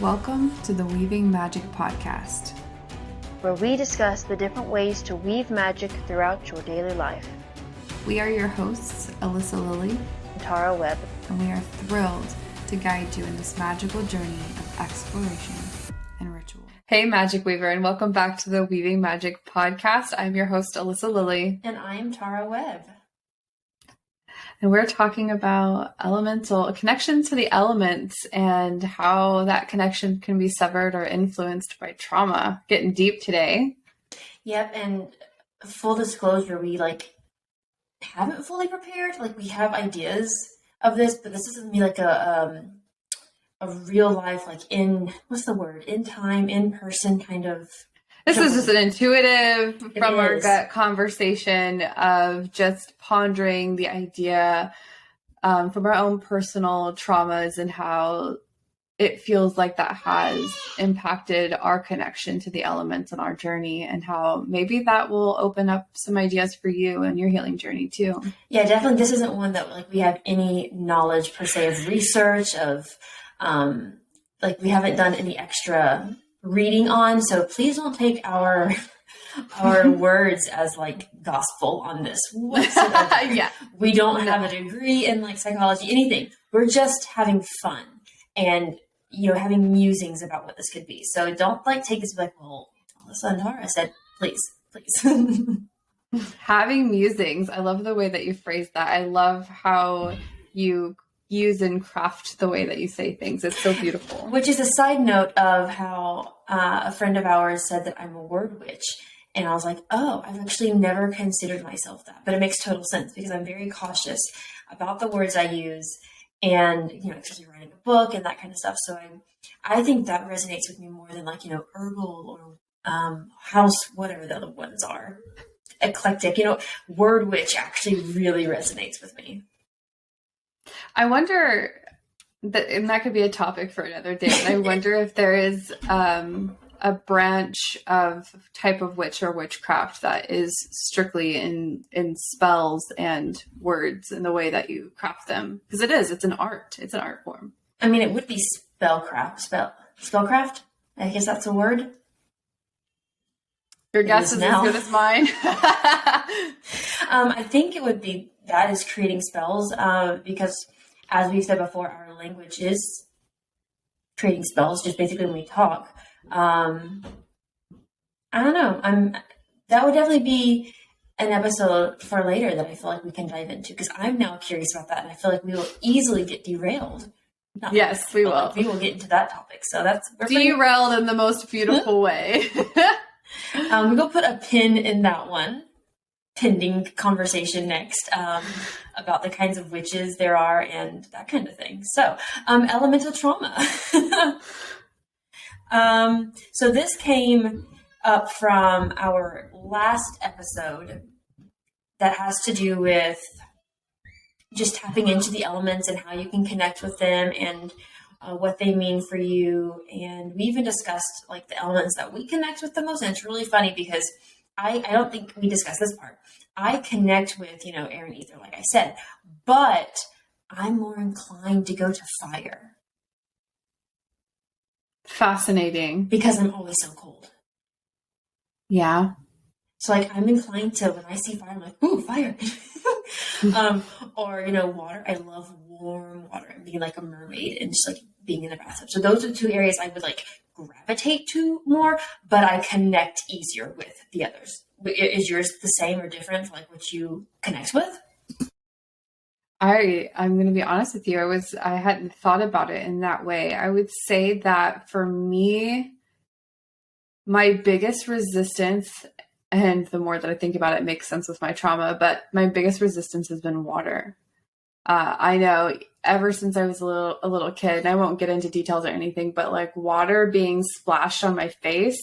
Welcome to the Weaving Magic podcast, where we discuss the different ways to weave magic throughout your daily life. We are your hosts, Alyssa Lilly and Tara Webb, and we are thrilled to guide you in this magical journey of exploration and ritual. Hey, Magic Weaver, and welcome back to the Weaving Magic podcast. I'm your host, Alyssa Lilly. And I'm Tara Webb. And we're talking about a connection to the elements and how that connection can be severed or influenced by trauma. Getting deep today. Yep, and full disclosure, we haven't fully prepared. We have ideas of this, but this is gonna be a real life, in time, in person kind of. This is just an intuitive from our gut conversation of just pondering the idea from our own personal traumas and how it feels like that has impacted our connection to the elements on our journey, and how maybe that will open up some ideas for you and your healing journey too. Yeah, definitely. This isn't one that we have any knowledge per se of research of, we haven't done any extra reading on, so please don't take our words as gospel on this whatsoever. Yeah, we don't have a degree in psychology, anything. We're just having fun and having musings about what this could be. So don't take this well, Alyssa and Tara said, please. Having musings. I love the way that you phrased that. I love how you use and craft the way that you say things. It's so beautiful. Which is a side note of how a friend of ours said that I'm a word witch. And I was like, oh, I've actually never considered myself that. But it makes total sense because I'm very cautious about the words I use and, especially writing a book and that kind of stuff. So I think that resonates with me more than herbal or house, whatever the other ones are. Eclectic, word witch actually really resonates with me. I wonder, and that could be a topic for another day, but I wonder if there is a branch of type of witch or witchcraft that is strictly in spells and words and the way that you craft them. Because it's an art. It's an art form. I mean, it would be spellcraft. I guess that's a word. Your guess is as good as mine. I think it would be that is creating spells because, as we've said before, our language is creating spells just basically when we talk. I don't know. That would definitely be an episode for later that I feel like we can dive into, because I'm now curious about that, and I feel like we will easily get derailed. Yes, we will. We will get into that topic. So we're derailed in the most beautiful way. We're going to put a pin in that one. Pending conversation next about the kinds of witches there are and that kind of thing. So, elemental trauma. So this came up from our last episode that has to do with just tapping into the elements and how you can connect with them and what they mean for you. And we even discussed the elements that we connect with the most. And it's really funny because I don't think we discussed this part. I connect with, air and ether, like I said, but I'm more inclined to go to fire. Fascinating. Because I'm always so cold. Yeah. So I'm inclined to, when I see fire, I'm like, ooh, fire. Or, water. I love warm water and being like a mermaid and just being in a bathtub. So those are two areas I would gravitate to more, but I connect easier with the others. Is yours the same or different for what you connect with? I'm going to be honest with you. I hadn't thought about it in that way. I would say that for me, my biggest resistance, and the more that I think about it, it makes sense with my trauma, but my biggest resistance has been water. I know ever since I was a little kid, and I won't get into details or anything, but water being splashed on my face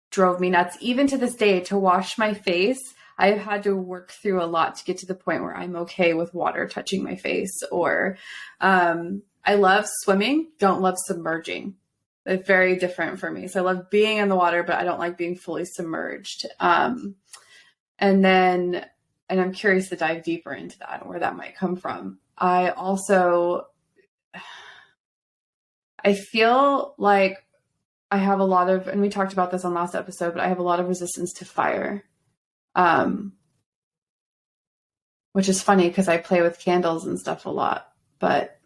drove me nuts. Even to this day, to wash my face, I've had to work through a lot to get to the point where I'm okay with water touching my face. Or I love swimming, don't love submerging. It's very different for me. So I love being in the water, but I don't like being fully submerged. And I'm curious to dive deeper into that and where that might come from. I also I feel like I have a lot of, and we talked about this on last episode, but I have a lot of resistance to fire. Which is funny because I play with candles and stuff a lot, but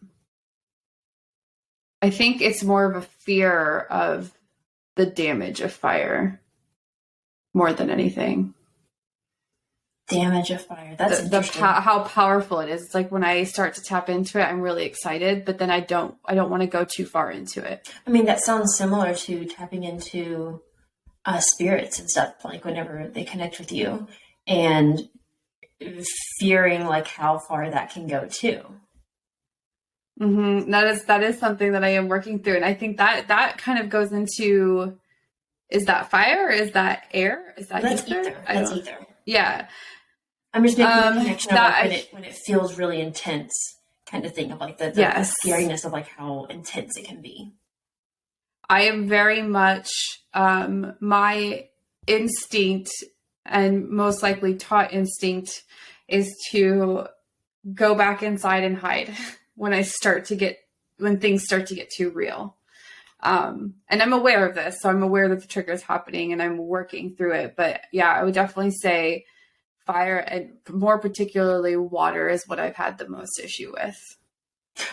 I think it's more of a fear of the damage of fire more than anything. Damage of fire. That's interesting. How powerful it is. It's like when I start to tap into it, I'm really excited, but then I don't want to go too far into it. I mean, that sounds similar to tapping into spirits and stuff, like whenever they connect with you and fearing like how far that can go too. Mm-hmm. That is something that I am working through. And I think that kind of goes into, is that fire? Or is that air? Is that ether? That's ether. Yeah. I'm just making the connection of like when it feels really intense kind of thing, of like the scariness of like how intense it can be. I am very much, my instinct, and most likely taught instinct, is to go back inside and hide when things start to get too real. And I'm aware of this, so I'm aware that the trigger is happening and I'm working through it. But yeah, I would definitely say fire, and more particularly water, is what I've had the most issue with.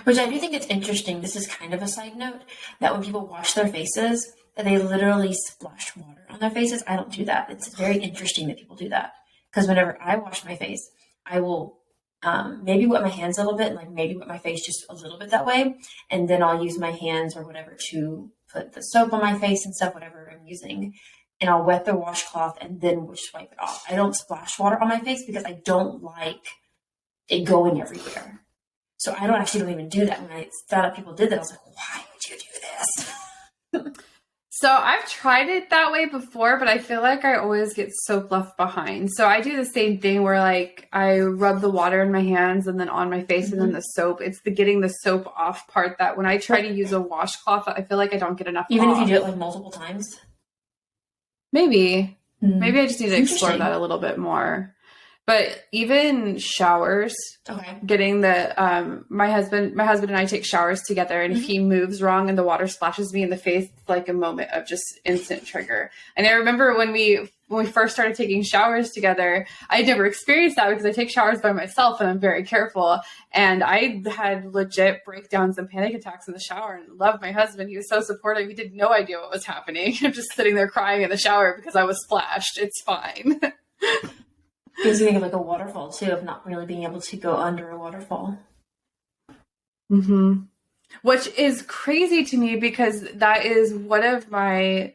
Which I do think it's interesting. This is kind of a side note, that when people wash their faces, that they literally splash water on their faces. I don't do that. It's very interesting that people do that, because whenever I wash my face, I will maybe wet my hands a little bit, and like maybe wet my face just a little bit that way, and then I'll use my hands or whatever to put the soap on my face and stuff, whatever I'm using, and I'll wet the washcloth and then just wipe it off. I don't splash water on my face because I don't like it going everywhere. So I don't even do that. When I found out people did that, I was like, why would you do this? So I've tried it that way before, but I feel like I always get soap left behind. So I do the same thing where like I rub the water in my hands and then on my face and then the soap. It's the getting the soap off part that when I try to use a washcloth, I feel like I don't get enough Even off. if you do it like multiple times? Maybe. Maybe I just need to explore that a little bit more. But even showers, getting the, my husband and I take showers together, and if he moves wrong and the water splashes me in the face, it's like a moment of just instant trigger. And I remember when we first started taking showers together, I never experienced that because I take showers by myself and I'm very careful. And I had legit breakdowns and panic attacks in the shower, and loved my husband. He was so supportive. He had no idea what was happening. I'm just sitting there crying in the shower because I was splashed. It's fine. Gives you think of like a waterfall too, of not really being able to go under a waterfall. Mm-hmm. Which is crazy to me because that is one of the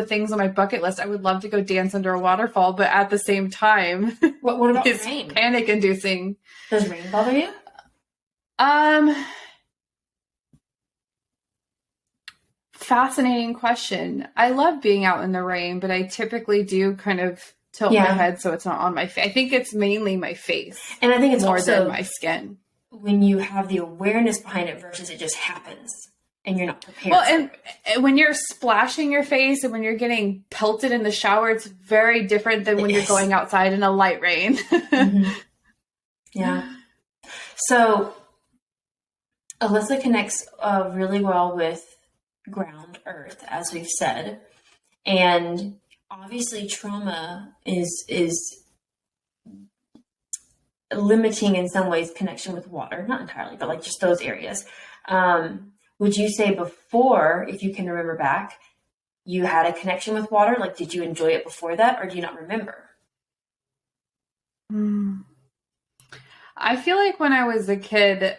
things on my bucket list. I would love to go dance under a waterfall, but at the same time, what about it's rain? Panic inducing. Does rain bother you? Fascinating question. I love being out in the rain, but I typically do kind of tilt my head so it's not on my face. I think it's mainly my face, and I think it's more also than my skin. When you have the awareness behind it versus it just happens and you're not prepared. Well, and when you're splashing your face and when you're getting pelted in the shower, it's very different than when you're going outside in a light rain. Yeah. So Alyssa connects really well with ground, earth, as we've said, and obviously trauma is limiting in some ways connection with water, not entirely, but like just those areas. Would you say before, if you can remember back, you had a connection with water? Like, did you enjoy it before that, or do you not remember? I feel like when I was a kid,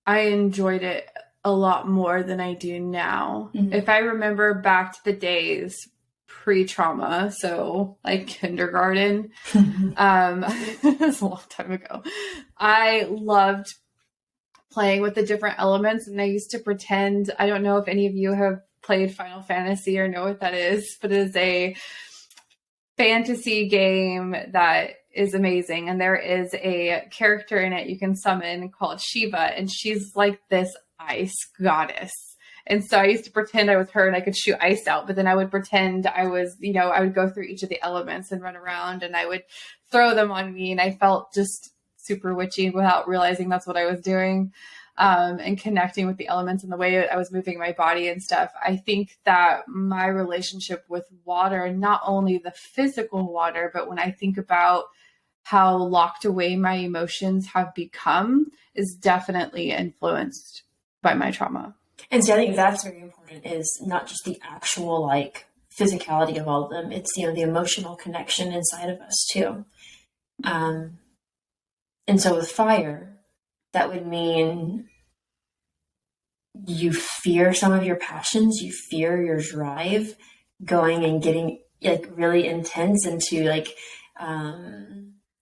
I enjoyed it a lot more than I do now. If I remember back to the days pre-trauma, so like kindergarten, that's a long time ago, I loved playing with the different elements, and I used to pretend, I don't know if any of you have played Final Fantasy or know what that is, but it is a fantasy game that is amazing, and there is a character in it you can summon called Shiva, and she's like this ice goddess. And so I used to pretend I was her and I could shoot ice out, but then I would pretend I was, I would go through each of the elements and run around and I would throw them on me, and I felt just super witchy without realizing that's what I was doing. and connecting with the elements and the way I was moving my body and stuff. I think that my relationship with water, not only the physical water, but when I think about how locked away my emotions have become, is definitely influenced by my trauma. And so I think that's very important, is not just the actual like physicality of all of them. It's, the emotional connection inside of us too. And so with fire, that would mean you fear some of your passions, you fear your drive going and getting like really intense into like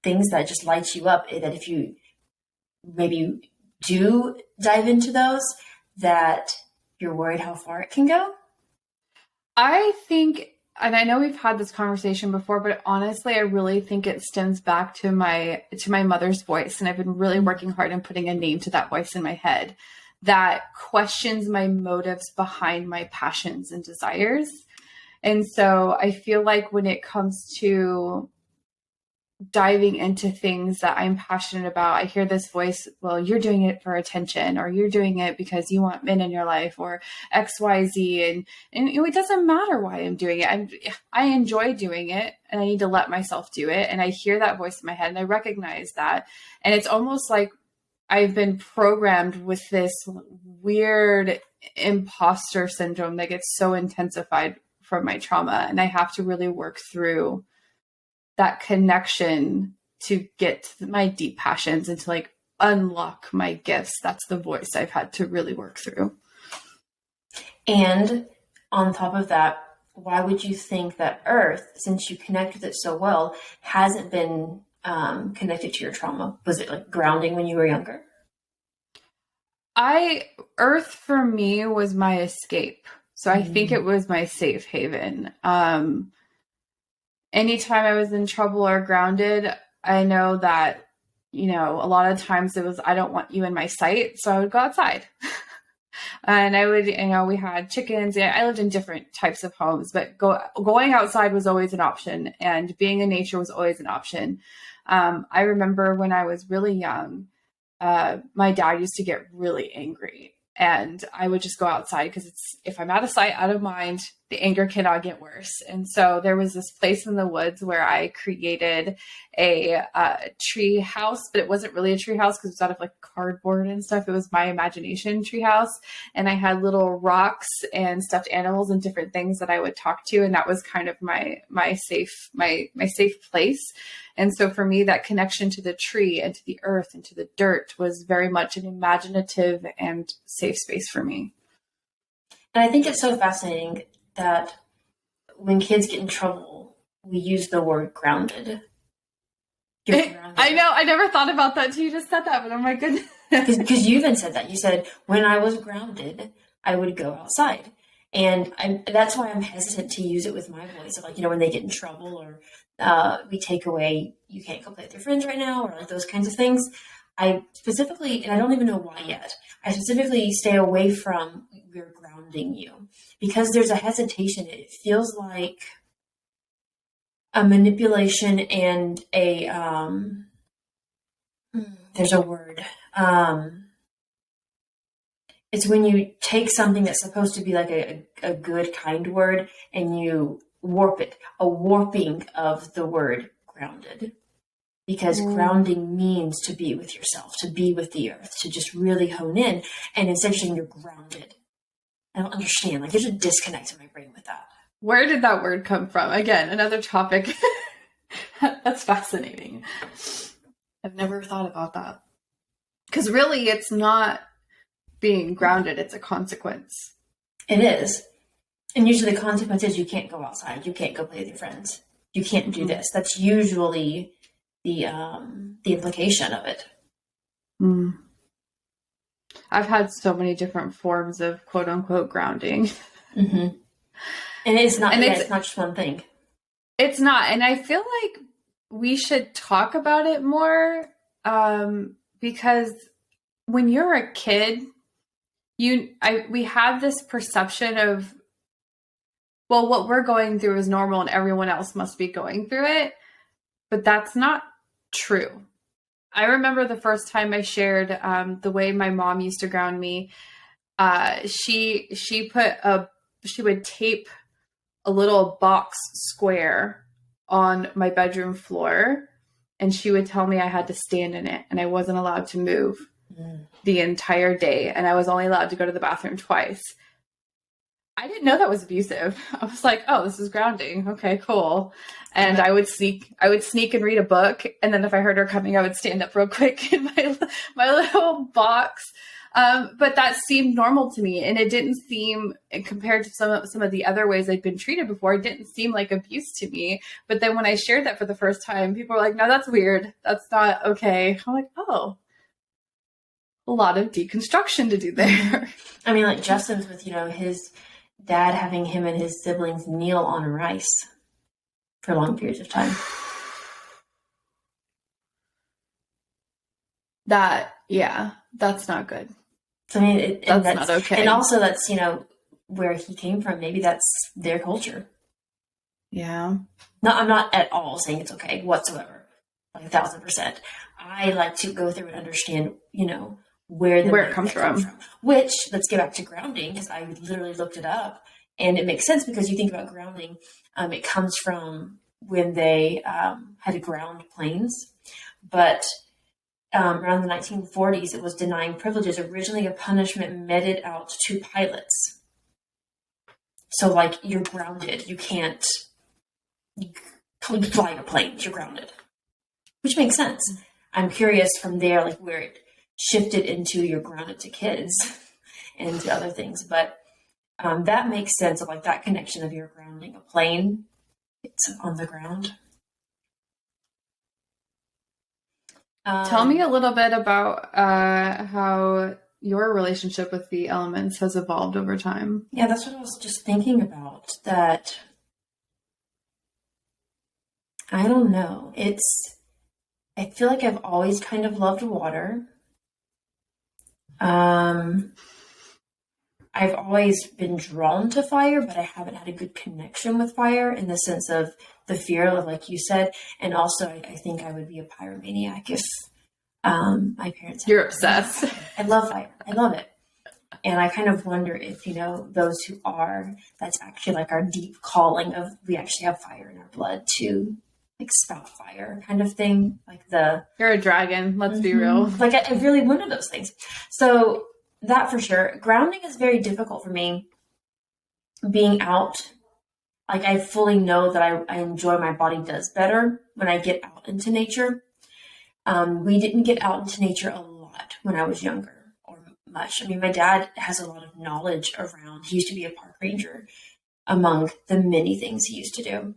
things that just light you up, that if you maybe do dive into those, that you're worried how far it can go? I think, and I know we've had this conversation before, but honestly, I really think it stems back to my mother's voice. And I've been really working hard on putting a name to that voice in my head that questions my motives behind my passions and desires. And so I feel like when it comes to diving into things that I'm passionate about, I hear this voice, well, you're doing it for attention, or you're doing it because you want men in your life, or XYZ. And it doesn't matter why I'm doing it. I enjoy doing it, and I need to let myself do it. And I hear that voice in my head and I recognize that. And it's almost like I've been programmed with this weird imposter syndrome that gets so intensified from my trauma. And I have to really work through that connection to get to my deep passions and to like unlock my gifts. That's the voice I've had to really work through. And on top of that, why would you think that Earth, since you connect with it so well, hasn't been connected to your trauma? Was it like grounding when you were younger? Earth for me was my escape. So I think it was my safe haven. Anytime I was in trouble or grounded, I know that, a lot of times it was, I don't want you in my sight. So I would go outside. And I would, we had chickens. I lived in different types of homes, but going outside was always an option. And being in nature was always an option. I remember when I was really young, my dad used to get really angry. And I would just go outside because if I'm out of sight, out of mind, the anger cannot get worse. And so there was this place in the woods where I created a tree house, but it wasn't really a tree house because it was out of like cardboard and stuff. It was my imagination tree house. And I had little rocks and stuffed animals and different things that I would talk to. And that was kind of my safe place. And so for me, that connection to the tree and to the earth and to the dirt was very much an imaginative and safe space for me. And I think it's so fascinating that when kids get in trouble, we use the word grounded. I know. I never thought about that until you just said that, but oh my goodness. Because you even said that. You said, when I was grounded, I would go outside. And that's why I'm hesitant to use it with my boys. So like, when they get in trouble or we take away, you can't go play with your friends right now, or like those kinds of things. I specifically, and I don't even know why yet, I specifically stay away from we're grounding you because there's a hesitation. It feels like a manipulation and there's a word. It's when you take something that's supposed to be like a good, kind word and you warp it, a warping of the word grounded. Because grounding means to be with yourself, to be with the earth, to just really hone in. And instead of saying you're grounded, I don't understand. Like there's a disconnect in my brain with that. Where did that word come from? Again, another topic. That's fascinating. I've never thought about that. Because really, it's not being grounded. It's a consequence. It is. And usually the consequence is you can't go outside. You can't go play with your friends. You can't do this. That's usually the implication of it. I've had so many different forms of quote unquote grounding. Mm-hmm. And it's not just one thing. It's not. And I feel like we should talk about it more because when you're a kid, we have this perception of, well, what we're going through is normal and everyone else must be going through it. But that's not true. I remember the first time I shared the way my mom used to ground me. She would tape a little box square on my bedroom floor, and she would tell me I had to stand in it and I wasn't allowed to move the entire day, and I was only allowed to go to the bathroom twice. I didn't know that was abusive. I was like, oh, this is grounding. Okay, cool. And I would sneak and read a book. And then if I heard her coming, I would stand up real quick in my little box. But that seemed normal to me. And it didn't seem, compared to some of the other ways I'd been treated before, it didn't seem like abuse to me. But then when I shared that for the first time, people were like, no, that's weird. That's not okay. I'm like, oh, a lot of deconstruction to do there. I mean, like Justin's with, his dad having him and his siblings kneel on rice for long periods of time. That's not good. So, I mean, that's not okay. And also that's, where he came from. Maybe that's their culture. Yeah. No, I'm not at all saying it's okay whatsoever. Like 1,000%. I like to go through and understand, where it comes from. Which, let's get back to grounding, because I literally looked it up, and it makes sense because you think about grounding. It comes from when they had to ground planes, but around the 1940s, it was denying privileges, originally a punishment meted out to pilots. So, like, you're grounded. You can't fly a plane. You're grounded, which makes sense. I'm curious from there, like, where it shifted into you're grounded to kids and to other things. But that makes sense of, like, that connection of you're grounding a plane. It's on the ground. Tell me a little bit about how your relationship with the elements has evolved over time. Yeah, that's what I was just thinking about. That, I don't know. I feel like I've always kind of loved water. I've always been drawn to fire, but I haven't had a good connection with fire in the sense of the fear of, like you said. And also, I think I would be a pyromaniac if my parents... You're obsessed. I love fire. I love it. And I kind of wonder if, those who are, that's actually like our deep calling of, we actually have fire in our blood to, like, spout fire kind of thing. Like You're a dragon. Let's be real. Like, I really one of those things. So that for sure. Grounding is very difficult for me. Being out, like, I fully know that I enjoy, my body does better when I get out into nature. We didn't get out into nature a lot when I was younger, or much. I mean, my dad has a lot of knowledge around. He used to be a park ranger, among the many things he used to do.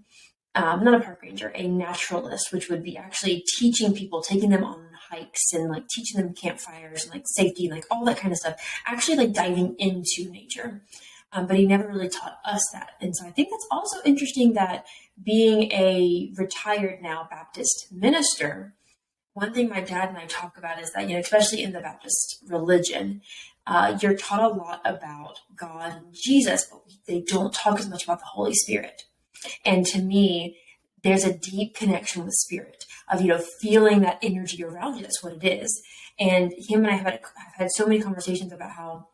Not a park ranger, a naturalist, which would be actually teaching people, taking them on hikes and, like, teaching them campfires and, like, safety and, like, all that kind of stuff. Actually, like, diving into nature. But he never really taught us that. And so I think that's also interesting that, being a retired now Baptist minister, one thing my dad and I talk about is that, especially in the Baptist religion, you're taught a lot about God and Jesus, but they don't talk as much about the Holy Spirit. And to me, there's a deep connection with spirit of, feeling that energy around you. That's what it is. And him and I have had so many conversations about how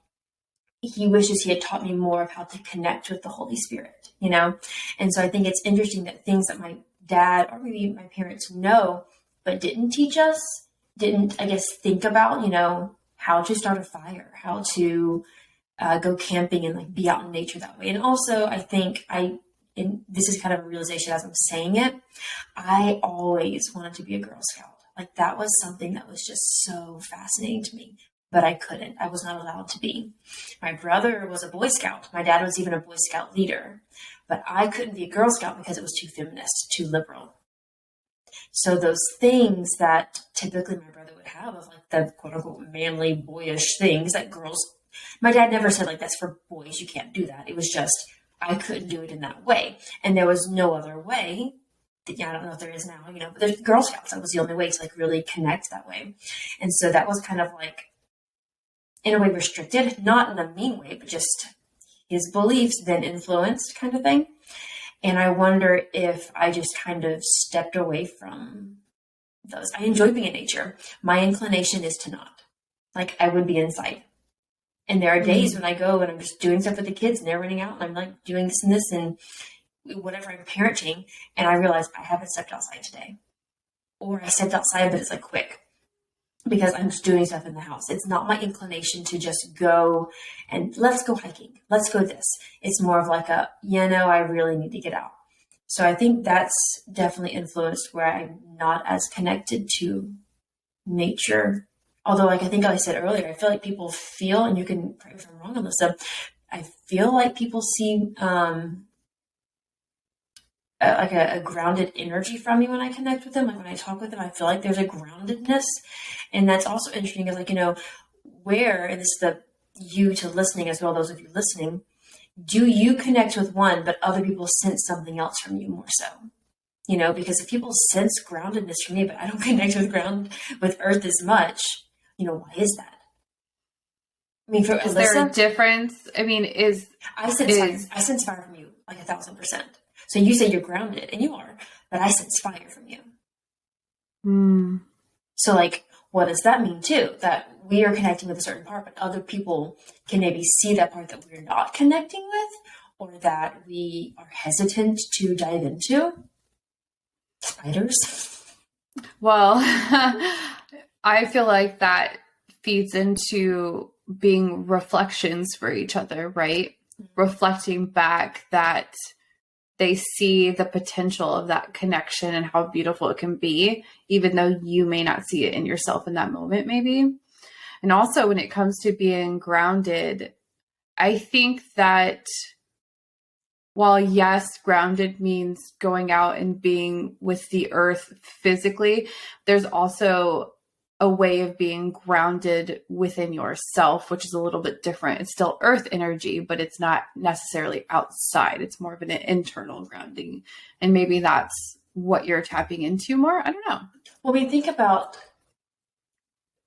he wishes he had taught me more of how to connect with the Holy Spirit, And so I think it's interesting that things that my dad or maybe my parents know, but didn't teach us, didn't, I guess, think about, how to start a fire, how to go camping and, like, be out in nature that way. And also, I think and this is kind of a realization as I'm saying it, I always wanted to be a Girl Scout. Like, that was something that was just so fascinating to me, but I couldn't. I was not allowed to be. My brother was a Boy Scout. My dad was even a Boy Scout leader, but I couldn't be a Girl Scout because it was too feminist, too liberal. So those things that typically my brother would have of, like, the quote unquote manly, boyish things that girls, my dad never said, like, that's for boys, you can't do that. It was just, I couldn't do it in that way. And there was no other way. I don't know if there is now, but there's Girl Scouts. That was the only way to, like, really connect that way. And so that was kind of, like, in a way restricted, not in a mean way, but just his beliefs then influenced kind of thing. And I wonder if I just kind of stepped away from those. I enjoy being in nature. My inclination is to not. Like, I would be inside. And there are days when I go and I'm just doing stuff with the kids and they're running out and I'm like doing this and this and whatever I'm parenting. And I realize I haven't stepped outside today. Or I stepped outside, but it's like quick because I'm just doing stuff in the house. It's not my inclination to just go and let's go hiking. Let's go this. It's more of like I really need to get out. So I think that's definitely influenced where I'm not as connected to nature. Although, like I think I said earlier, I feel like people feel, and you can correct me if I'm wrong, Alyssa, I feel like people see like a grounded energy from me when I connect with them. Like when I talk with them, I feel like there's a groundedness. And that's also interesting is like, where, and this is the you to listening as well, those of you listening, do you connect with one, but other people sense something else from you more so? Because if people sense groundedness from me, but I don't connect with earth as much, why is that? I mean, for is Alyssa, there a difference? I mean, I sense fire from you, like 1,000%. So you say you're grounded, and you are, but I sense fire from you. So, like, what does that mean too? That we are connecting with a certain part, but other people can maybe see that part that we're not connecting with, or that we are hesitant to dive into. Spiders. Well, I feel like that feeds into being reflections for each other, right? Reflecting back that they see the potential of that connection and how beautiful it can be, even though you may not see it in yourself in that moment, maybe. And also when it comes to being grounded, I think that while yes, grounded means going out and being with the earth physically, there's also a way of being grounded within yourself, which is a little bit different. It's still earth energy, but it's not necessarily outside. It's more of an internal grounding. And maybe that's what you're tapping into more. I don't know. Well, we think about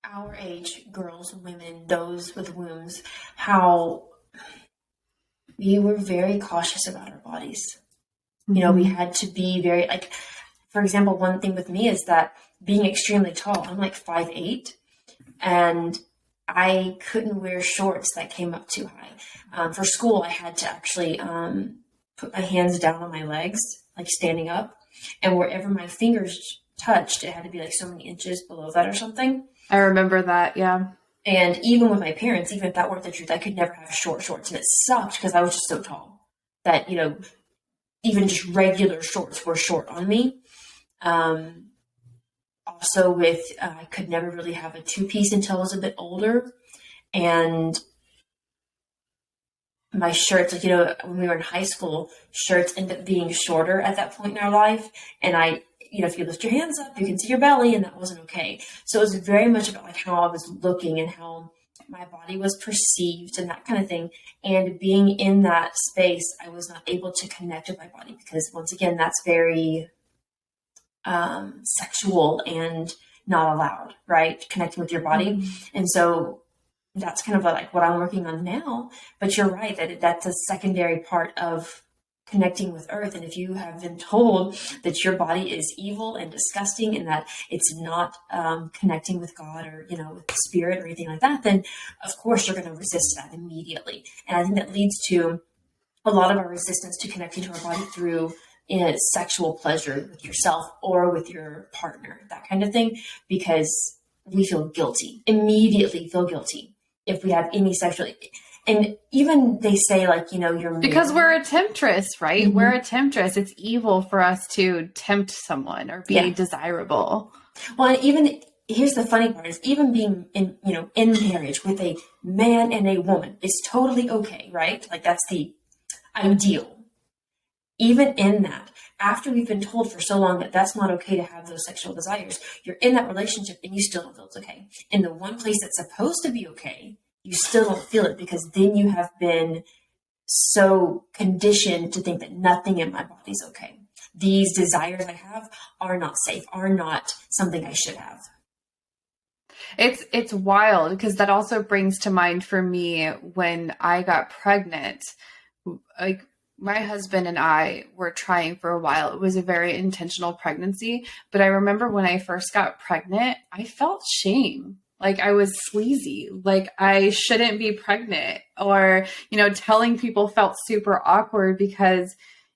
our age, girls, women, those with wombs, how we were very cautious about our bodies. We had to be very, like, for example, one thing with me is that being extremely tall, I'm like 5'8", and I couldn't wear shorts that came up too high. For school, I had to actually put my hands down on my legs, like standing up, and wherever my fingers touched, it had to be like so many inches below that or something. I remember that, yeah. And even with my parents, even if that weren't the truth, I could never have short shorts. And it sucked because I was just so tall that, even just regular shorts were short on me. Also with, I could never really have a two-piece until I was a bit older. And my shirts, like, when we were in high school, shirts ended up being shorter at that point in our life. And if you lift your hands up, you can see your belly, and that wasn't okay. So it was very much about like how I was looking and how my body was perceived and that kind of thing. And being in that space, I was not able to connect with my body because once again, that's very sexual and not allowed, right? Connecting with your body. And so that's kind of like what I'm working on now. But you're right that that's a secondary part of connecting with earth. And if you have been told that your body is evil and disgusting and that it's not connecting with God or, with the spirit or anything like that, then of course you're going to resist that immediately. And I think that leads to a lot of our resistance to connecting to our body through sexual pleasure with yourself or with your partner, that kind of thing, because we feel guilty, immediately feel guilty if we have any sexual. And even they say like, you're because we're a temptress, right? We're a temptress. It's evil for us to tempt someone or be desirable. Well, and even here's the funny part is even being in marriage with a man and a woman is totally okay, right? Like that's the ideal. Even in that, after we've been told for so long that that's not okay to have those sexual desires, you're in that relationship and you still don't feel it's okay. In the one place that's supposed to be okay, you still don't feel it because then you have been so conditioned to think that nothing in my body is okay. These desires I have are not safe, are not something I should have. It's wild because that also brings to mind for me when I got pregnant, like my husband and I were trying for a while. It was a very intentional pregnancy, but I remember when I first got pregnant, I felt shame. Like I was sleazy, like I shouldn't be pregnant, or, telling people felt super awkward because,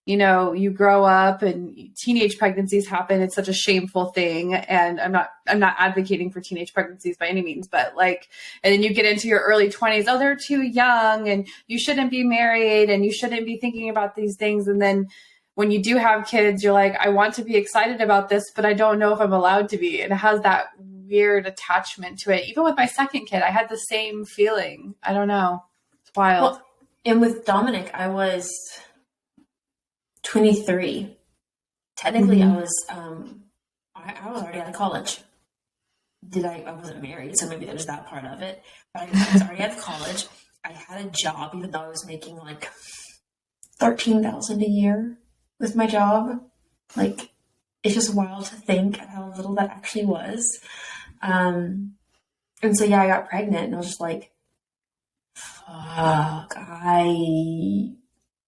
you grow up and teenage pregnancies happen. It's such a shameful thing. And I'm not advocating for teenage pregnancies by any means, but and then you get into your early 20s. Oh, they're too young and you shouldn't be married and you shouldn't be thinking about these things. And then when you do have kids, you're like, I want to be excited about this, but I don't know if I'm allowed to be. And it has that weird attachment to it. Even with my second kid, I had the same feeling. I don't know. It's wild. Well, and with Dominic, I was 23. Technically, I was already out of college. I wasn't married, so maybe there's that part of it. But I was already out of college. I had a job, even though I was making like $13,000 a year with my job. Like, it's just wild to think how little that actually was. And so, yeah, I got pregnant and I was just like, fuck,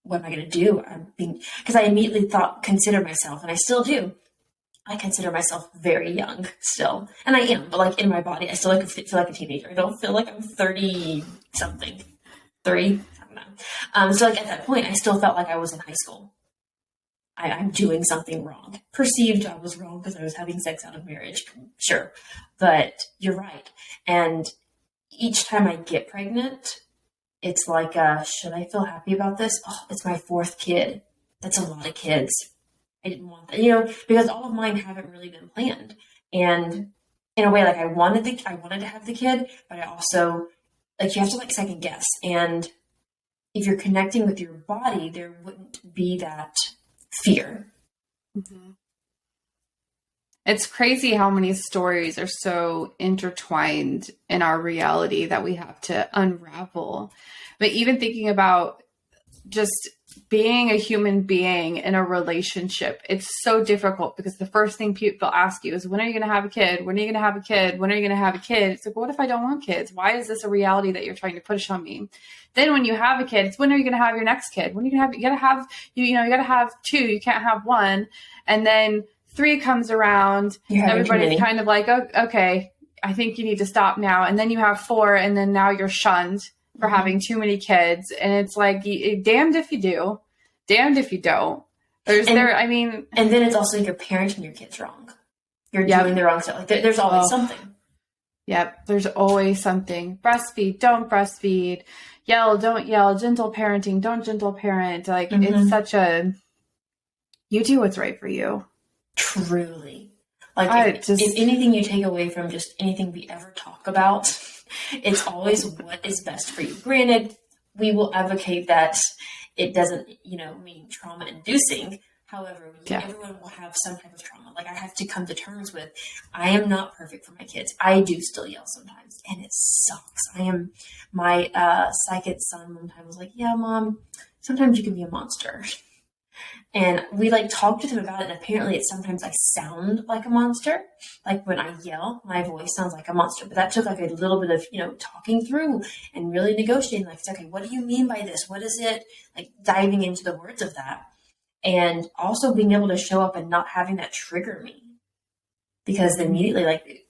what am I going to do? Because I immediately consider myself, and I still do. I consider myself very young still. And I am, but like in my body, I still feel like a teenager. I don't feel like I'm 30 something, 30, I don't know. So like at that point, I still felt like I was in high school. I'm doing something wrong. Perceived I was wrong because I was having sex out of marriage. Sure. But you're right. And each time I get pregnant, it's like, should I feel happy about this? Oh, it's my fourth kid. That's a lot of kids. I didn't want that, because all of mine haven't really been planned. And in a way, like I wanted to have the kid, but I also, like, you have to like second guess. And if you're connecting with your body, there wouldn't be that fear. Mm-hmm. It's crazy how many stories are so intertwined in our reality that we have to unravel. But even thinking about just being a human being in a relationship, it's so difficult because the first thing people ask you is, when are you going to have a kid? When are you going to have a kid? When are you going to have a kid? It's like, what if I don't want kids? Why is this a reality that you're trying to push on me? Then when you have a kid, it's when are you going to have your next kid? When are you going to have, you got to have two, you can't have one. And then 3 comes around, everybody's kind of like, oh, okay, I think you need to stop now. And then you have 4, and then now you're shunned for having too many kids. And it's like, damned if you do, damned if you don't. And then it's also you're parenting your kids wrong. You're doing the wrong stuff. Like there's always something. Yep. There's always something. Breastfeed, don't breastfeed. Yell, don't yell. Gentle parenting, don't gentle parent. Like it's such you do what's right for you. Truly. Like if anything you take away from just anything we ever talk about, it's always what is best for you. Granted, we will advocate that it doesn't, mean trauma inducing. However, everyone will have some type of trauma. Like I have to come to terms with, I am not perfect for my kids. I do still yell sometimes, and it sucks. My psychic son one time was like, yeah, Mom, sometimes you can be a monster. And we talked with him about it, and apparently it's sometimes I sound like a monster. Like when I yell, my voice sounds like a monster. But that took a little bit of, talking through and really negotiating. Like, it's okay, what do you mean by this? What is it? Like diving into the words of that. And also being able to show up and not having that trigger me. Because immediately,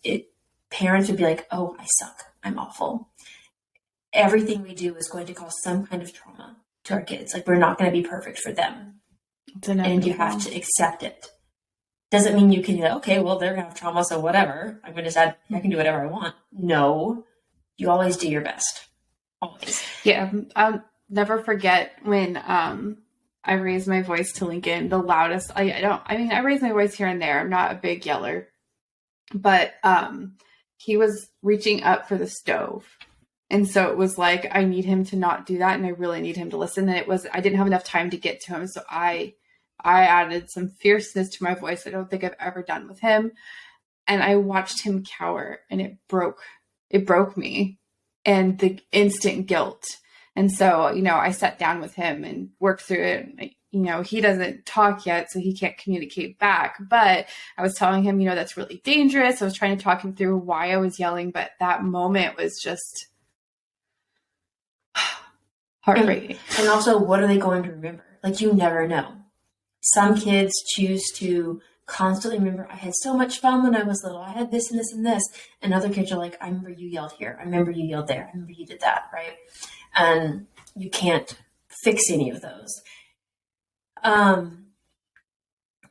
parents would be like, oh, I suck. I'm awful. Everything we do is going to cause some kind of trauma to our kids. Like, we're not going to be perfect for them. And you have to accept it. Doesn't mean you can, okay, well, they're going to have trauma, so whatever. I'm going to decide I can do whatever I want. No, you always do your best. Always. Yeah. I'll never forget when I raised my voice to Lincoln, the loudest. I raise my voice here and there. I'm not a big yeller. But he was reaching up for the stove. And so it was like, I need him to not do that. And I really need him to listen. And I didn't have enough time to get to him. So I added some fierceness to my voice. I don't think I've ever done with him. And I watched him cower, and it broke me, and the instant guilt. And so, I sat down with him and worked through it. He doesn't talk yet, so he can't communicate back. But I was telling him, that's really dangerous. I was trying to talk him through why I was yelling. But that moment was just heartbreaking. And also, what are they going to remember? Like, you never know. Some kids choose to constantly remember, I had so much fun when I was little. I had this and this and this. And other kids are like, I remember you yelled here. I remember you yelled there. I remember you did that, right? And you can't fix any of those.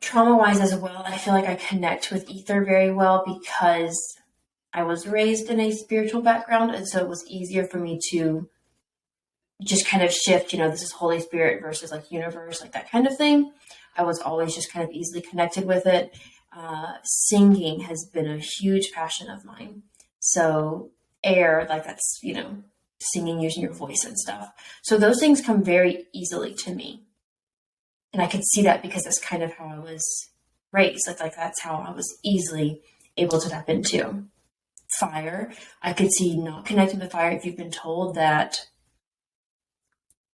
Trauma-wise as well, I feel like I connect with ether very well because I was raised in a spiritual background, and so it was easier for me to just kind of shift, this is Holy Spirit versus like universe, like that kind of thing. I was always just kind of easily connected with it. Singing has been a huge passion of mine. So air, like that's, singing using your voice and stuff. So those things come very easily to me. And I could see that because that's kind of how I was raised. Like that's how I was easily able to tap into. Fire, I could see not connecting with fire if you've been told that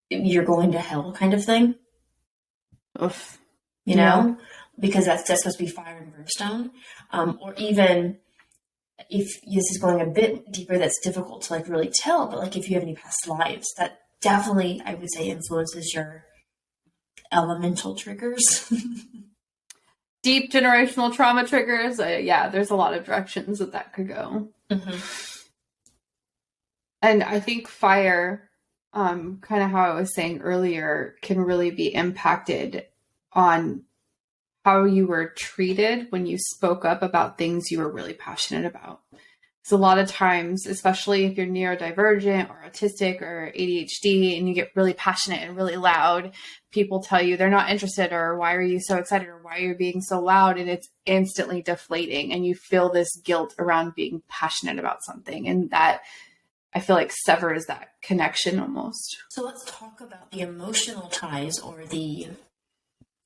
you're going to hell kind of thing. Oof. Because that's supposed to be fire and brimstone. Or even if this is going a bit deeper, that's difficult to like really tell, but like if you have any past lives, that definitely, I would say, influences your elemental triggers. Deep generational trauma triggers. There's a lot of directions that could go. Mm-hmm. And I think fire, kind of how I was saying earlier, can really be impacted on how you were treated when you spoke up about things you were really passionate about. So a lot of times, especially if you're neurodivergent or autistic or ADHD and you get really passionate and really loud, people tell you they're not interested, or why are you so excited, or why are you being so loud? And it's instantly deflating, and you feel this guilt around being passionate about something. And that, I feel like, severs that connection almost. So let's talk about the emotional ties, or the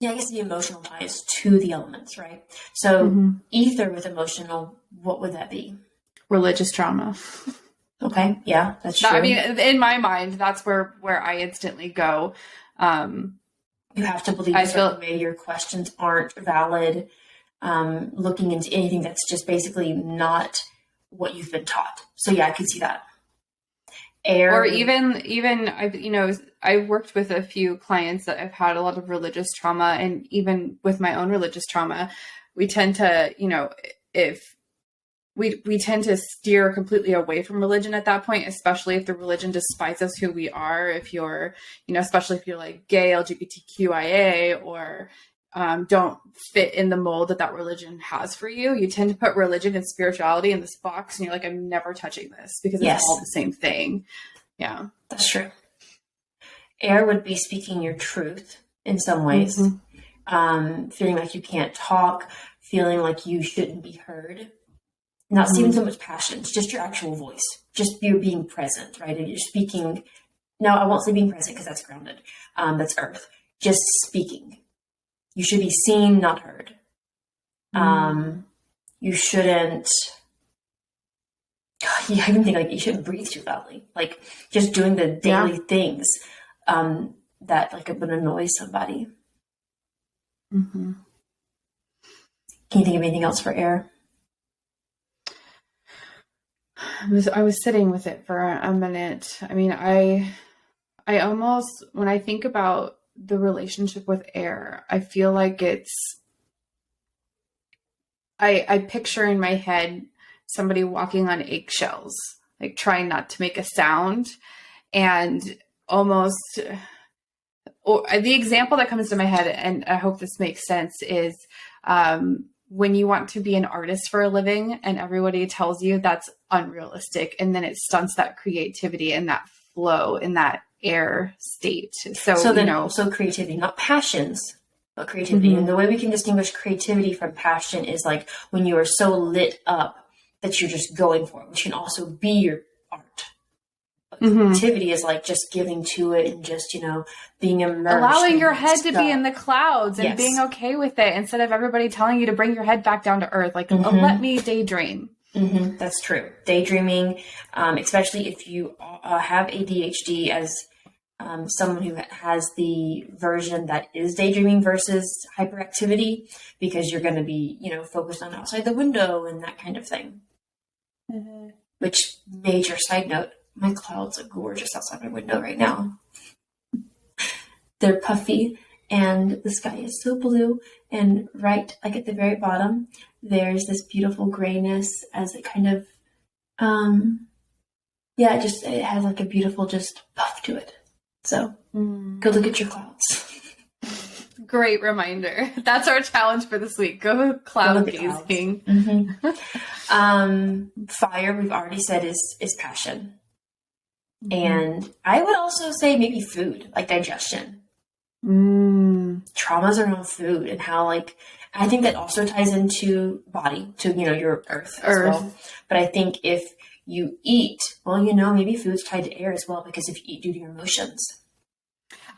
emotional ties to the elements, right? So ether with emotional, what would that be? Religious trauma. Okay. Yeah, that's true. I mean, in my mind, that's where I instantly go. You have to believe a certain way. Your questions aren't valid. Looking into anything that's just basically not what you've been taught. So yeah, I could see that. Or even I've worked with a few clients that have had a lot of religious trauma, and even with my own religious trauma, we tend to, we tend to steer completely away from religion at that point, especially if the religion despises who we are. If you're, especially if you're like gay, LGBTQIA, or don't fit in the mold that religion has for you, you tend to put religion and spirituality in this box, and you're like, I'm never touching this because it's all the same thing. Yeah, that's true. Air would be speaking your truth in some ways, feeling like you can't talk, feeling like you shouldn't be heard. Not even so much passion, it's just your actual voice. Just you being present, right? And you're speaking. No, I won't say being present because that's grounded. That's earth. Just speaking. You should be seen, not heard. You shouldn't. I even think like you shouldn't breathe too loudly. Like just doing the daily things that like would annoy somebody. Mm-hmm. Can you think of anything else for air? I was sitting with it for a minute. I mean, I almost, when I think about the relationship with air, I feel like I picture in my head somebody walking on eggshells, like trying not to make a sound, and almost, or the example that comes to my head, and I hope this makes sense, is when you want to be an artist for a living and everybody tells you that's unrealistic, and then it stunts that creativity and that flow in that air state. So creativity, not passions, but creativity. And the way we can distinguish creativity from passion is like when you are so lit up that you're just going for it, which can also be your art. But creativity is like just giving to it and just, being immersed. Allowing your head to be in the clouds and being okay with it, instead of everybody telling you to bring your head back down to earth. Like, let me daydream. That's true. Daydreaming, especially if you have ADHD, as someone who has the version that is daydreaming versus hyperactivity, because you're going to be, focused on outside the window and that kind of thing. Which, major side note, my clouds are gorgeous outside my window right now. they're puffy and the sky is so blue. And right, like at the very bottom, there's this beautiful grayness as it kind of, it has like a beautiful just puff to it. So go look at your clouds. Great reminder. That's our challenge for this week. Go cloud gazing. Fire, we've already said, is passion. And I would also say maybe food, like digestion. Traumas around food and how, like, I think that also ties into body, to, your earth as well. But I think if you eat, well, maybe food's tied to air as well, because if you eat due to your emotions.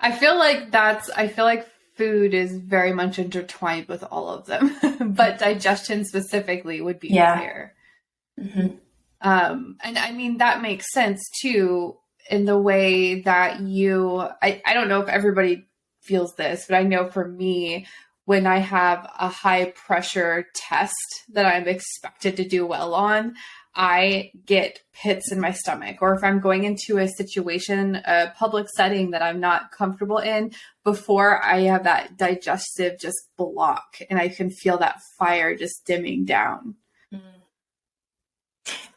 I feel like food is very much intertwined with all of them, but digestion specifically would be fire. And I mean, that makes sense too, in the way that I don't know if everybody feels this, but I know for me, when I have a high pressure test that I'm expected to do well on, I get pits in my stomach. Or if I'm going into a situation, a public setting that I'm not comfortable in, before I have that digestive just block, and I can feel that fire just dimming down.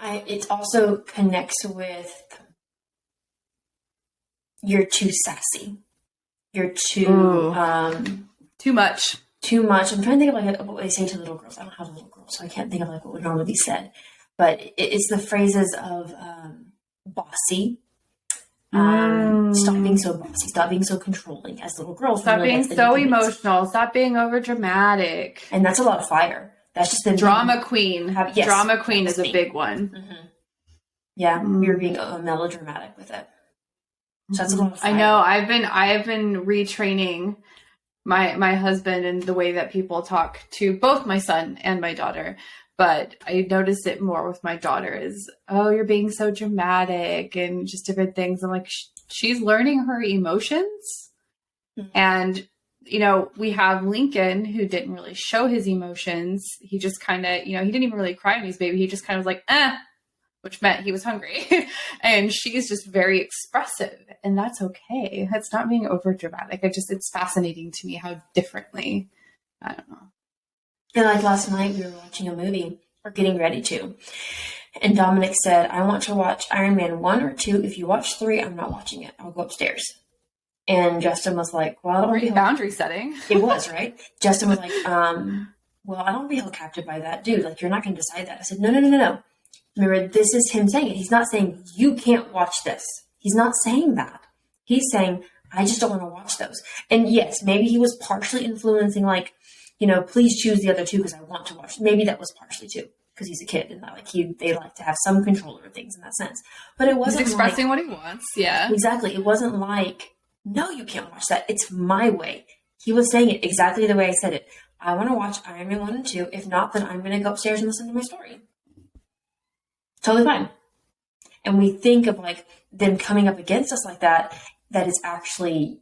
It also connects with you're too sassy. You're too much. Too much. I'm trying to think of like what they say to little girls. I don't have a little girl, so I can't think of like what would normally be said. But it's the phrases of bossy. Stop being so bossy. Stop being so controlling. As little girls, stop being so emotional. Stop being over dramatic. And that's a lot of fire. That's just the drama queen. Drama queen is a big one. Yeah, you're being melodramatic with it. So that's a lot of fire. I know. I have been retraining my husband and the way that people talk to both my son and my daughter. But I notice it more with my daughter is, oh, you're being so dramatic and just different things. I'm like, she's learning her emotions. And, we have Lincoln, who didn't really show his emotions. He just kind of, he didn't even really cry when he was baby. He just kind of was like, which meant he was hungry. And she's just very expressive. And that's okay. That's not being over dramatic. It's fascinating to me how differently, I don't know. And like last night, we were watching a movie, or getting ready to. And Dominic said, I want to watch Iron Man 1 or 2. If you watch 3, I'm not watching it. I'll go upstairs. And Justin was like, well, I don't want to be boundary setting. It was, right? Justin was like, well, I don't want to be held captive by that. Dude, like, you're not going to decide that. I said, no. Remember, this is him saying it. He's not saying, you can't watch this. He's not saying that. He's saying, I just don't want to watch those. And yes, maybe he was partially influencing, like, please choose the other 2 because I want to watch. Maybe that was partially too, because he's a kid and they like to have some control over things in that sense. But it wasn't he's expressing what he wants. Yeah, exactly. It wasn't like, no, you can't watch that. It's my way. He was saying it exactly the way I said it. I want to watch Iron Man 1 and 2. If not, then I'm going to go upstairs and listen to my story. Totally fine. And we think of like them coming up against us like that is actually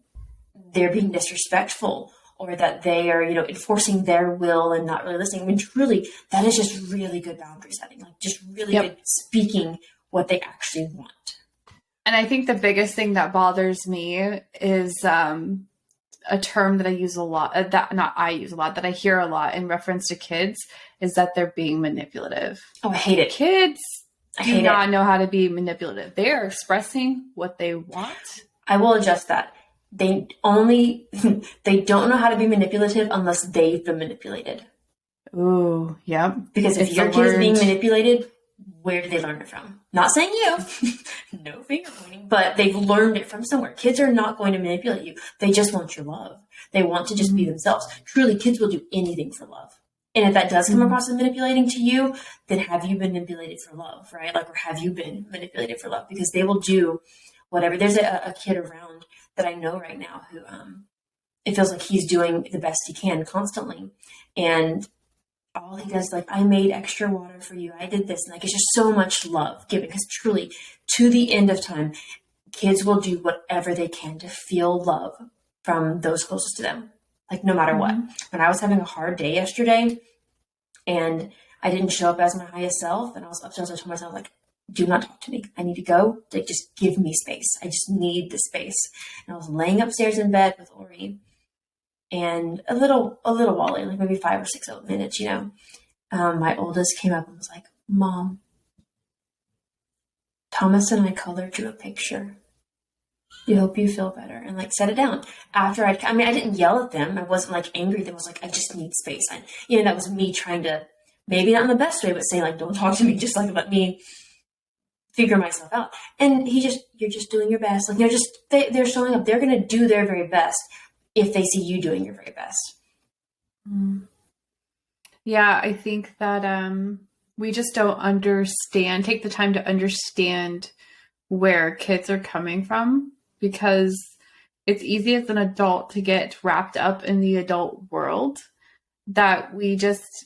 they're being disrespectful, or that they are, enforcing their will and not really listening. I mean, truly, that is just really good boundary setting, like just really good speaking what they actually want. And I think the biggest thing that bothers me is a term that I use a lot, that I hear a lot in reference to kids, is that they're being manipulative. Oh, I hate it. Kids do not know how to be manipulative. They are expressing what they want. I will adjust that. They don't know how to be manipulative unless they've been manipulated. Ooh, yep. Because if your kid is being manipulated, where did they learn it from? Not saying you. No finger pointing. But they've learned it from somewhere. Kids are not going to manipulate you. They just want your love. They want to just be themselves. Truly, kids will do anything for love. And if that does come across as manipulating to you, then have you been manipulated for love, right? Like, or have you been manipulated for love? Because they will do whatever. There's a kid around that I know right now who it feels like he's doing the best he can constantly. And all he does, like, I made extra water for you. I did this. And like, it's just so much love given. Because truly, to the end of time, kids will do whatever they can to feel love from those closest to them. Like, no matter what. When I was having a hard day yesterday and I didn't show up as my highest self and I was upstairs, I told myself, like, do not talk to me. I need to go. Like, just give me space. I just need the space. And I was laying upstairs in bed with Ori, and a little while in, like maybe 5 or 6 minutes, my oldest came up and was like, Mom, Thomas and I colored you a picture. We hope you feel better. And like set it down. After I didn't yell at them. I wasn't like angry at them. I was like, I just need space. And, that was me trying to, maybe not in the best way, but saying like, don't talk to me. Just like let me figure myself out. And you're just doing your best. Like, they're showing up. They're going to do their very best if they see you doing your very best. Yeah, I think that we just don't take the time to understand where kids are coming from, because it's easy as an adult to get wrapped up in the adult world that we just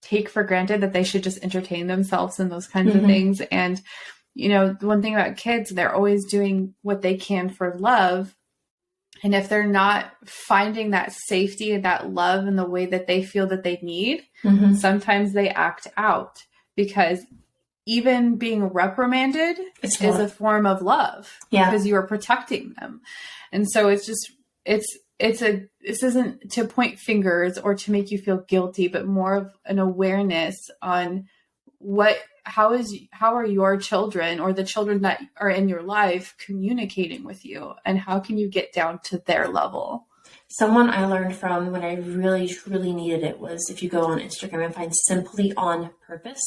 take for granted that they should just entertain themselves and those kinds of things. And, the one thing about kids, they're always doing what they can for love. And if they're not finding that safety and that love in the way that they feel that they need, sometimes they act out, because even being reprimanded is a form of love, because you are protecting them. And so this isn't to point fingers or to make you feel guilty, but more of an awareness on how are your children or the children that are in your life communicating with you, and how can you get down to their level? Someone I learned from when I really, truly needed it was, if you go on Instagram and find Simply on Purpose,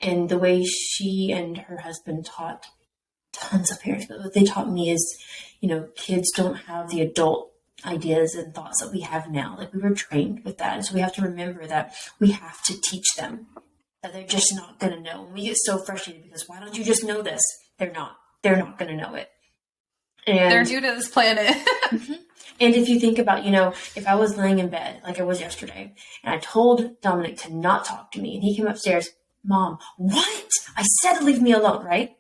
and the way she and her husband taught tons of parents, but what they taught me is, kids don't have the adult ideas and thoughts that we have now. Like, we were trained with that. And so we have to remember that we have to teach them, that they're just not going to know. And we get so frustrated because, why don't you just know this? They're not going to know it. And they're new to this planet. And if you think about, if I was laying in bed like I was yesterday, and I told Dominic to not talk to me, and he came upstairs, Mom, what? I said leave me alone, right?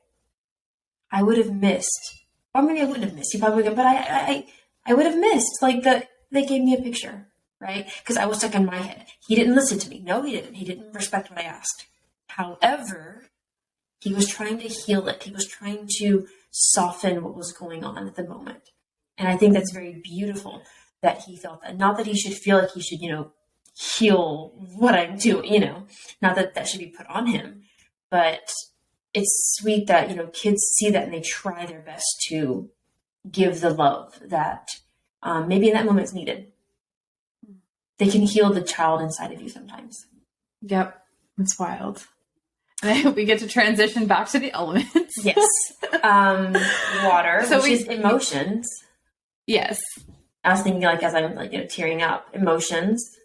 I would have missed. I wouldn't have missed. He probably would, but I would have missed. Like, they gave me a picture, right? Because I was stuck in my head. He didn't listen to me. No, he didn't. He didn't respect what I asked. However, he was trying to heal it. He was trying to soften what was going on at the moment. And I think that's very beautiful that he felt that. Not that he should feel like he should, heal what I'm doing, not that should be put on him, but it's sweet that, kids see that and they try their best to give the love that maybe in that moment is needed. They can heal the child inside of you sometimes. Yep. It's wild. And I hope we get to transition back to the elements. Yes. Water, so which is emotions. Yes. I was thinking, like, as I'm tearing up, emotions.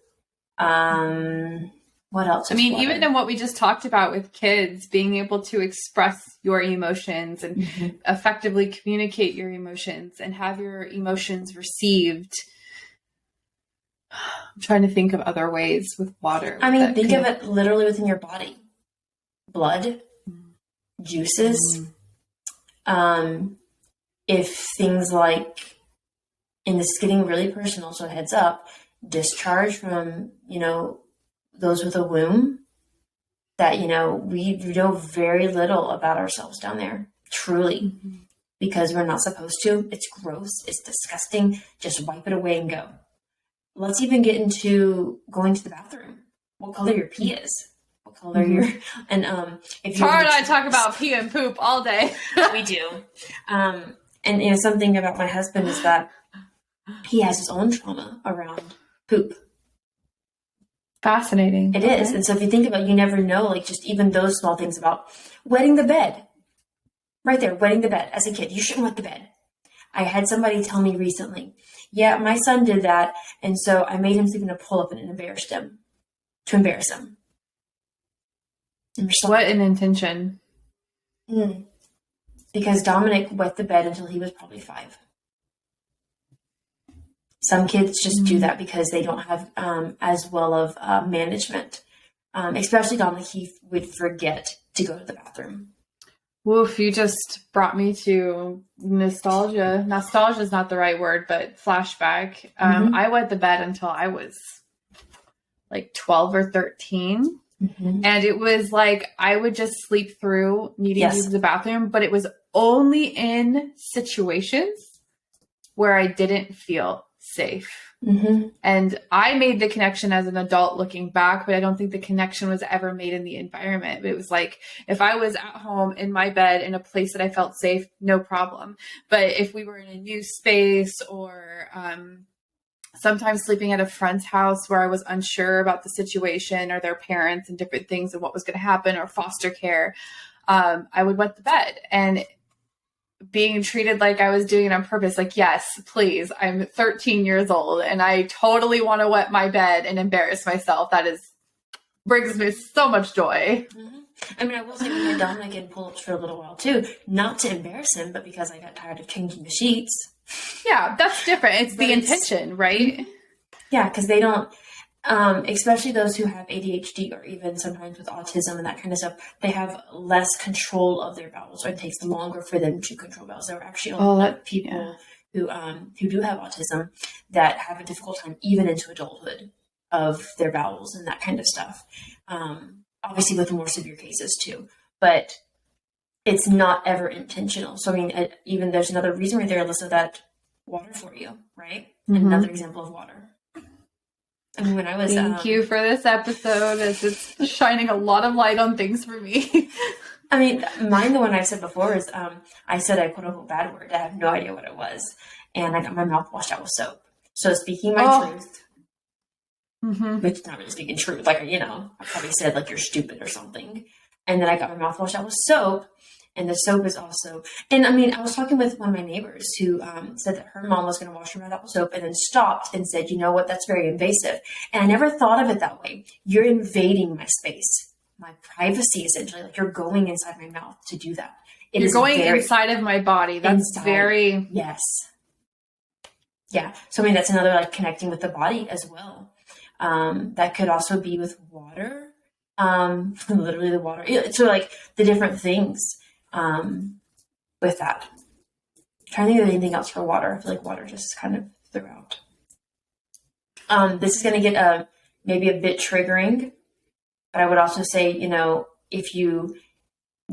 What else? I mean, even in what we just talked about with kids, being able to express your emotions and effectively communicate your emotions and have your emotions received. I'm trying to think of other ways with water. I mean, think of it literally within your body. Blood, juices. If things like, and this is getting really personal, so heads up, discharge from, those with a womb, that, we know very little about ourselves down there, truly, because we're not supposed to. It's gross. It's disgusting. Just wipe it away and go. Let's even get into going to the bathroom. What color your pee is. What color your, and if Tara and I talk about pee and poop all day. We do. And something about my husband is that he has his own trauma around poop. Fascinating. It is. And so if you think about it, you never know, like, just even those small things about wetting the bed. Right there, wetting the bed. As a kid, you shouldn't wet the bed. I had somebody tell me recently, yeah, my son did that, and so I made him sleep in a pull-up and embarrassed him. To embarrass him. What an intention. Because Dominic wet the bed until he was probably 5. Some kids just do that because they don't have as well of management. Especially Dominic, he would forget to go to the bathroom. Woof, you just brought me to nostalgia. Nostalgia is not the right word, but flashback. I wet the bed until I was like 12 or 13. Mm-hmm. And it was like, I would just sleep through needing Yes. to use the bathroom, but it was only in situations where I didn't feel safe. Mm-hmm. And I made the connection as an adult looking back, but I don't think the connection was ever made in the environment. It was like, if I was at home in my bed in a place that I felt safe, no problem. But if we were in a new space or sometimes sleeping at a friend's house where I was unsure about the situation or their parents and different things and what was going to happen, or foster care, I would wet the bed. And being treated like I was doing it on purpose. Like, yes, please. I'm 13 years old and I totally want to wet my bed and embarrass myself. That brings me so much joy. Mm-hmm. I mean, I will say we had Dominic in pull-ups for a little while too, not to embarrass him, but because I got tired of changing the sheets. Yeah, that's different. It's the intention, right? Yeah, because they don't, especially those who have ADHD or even sometimes with autism and that kind of stuff, they have less control of their bowels, or it takes longer for them to control bowels. There are actually a lot of people who do have autism that have a difficult time even into adulthood of their bowels and that kind of stuff. Obviously with more severe cases too, but it's not ever intentional. So, I mean, even there's another reason right there, Alyssa, that water for you, right? Mm-hmm. Another example of water. I mean, when I was... Thank you for this episode, as it's shining a lot of light on things for me. I mean, mine, the one I said before is, I said I put up a bad word. I have no idea what it was. And I got my mouth washed out with soap. So speaking my truth, which is not really speaking truth, like, you know, I probably said, like, you're stupid or something. And then I got my mouth washed out with soap. And the soap is also, and I mean, I was talking with one of my neighbors who said that her mom was going to wash her mouth out with soap and then stopped and said, you know what, that's very invasive. And I never thought of it that way. You're invading my space, my privacy, essentially. Like, you're going inside my mouth to do that. You're going inside of my body. That's very... Yes. Yeah. So, I mean, that's another, like, connecting with the body as well. That could also be with water. Literally the water. So, like, the different things with that. I'm trying to think of anything else for water. I feel like water just kind of throughout. This is going to get maybe a bit triggering, but I would also say, you know, if you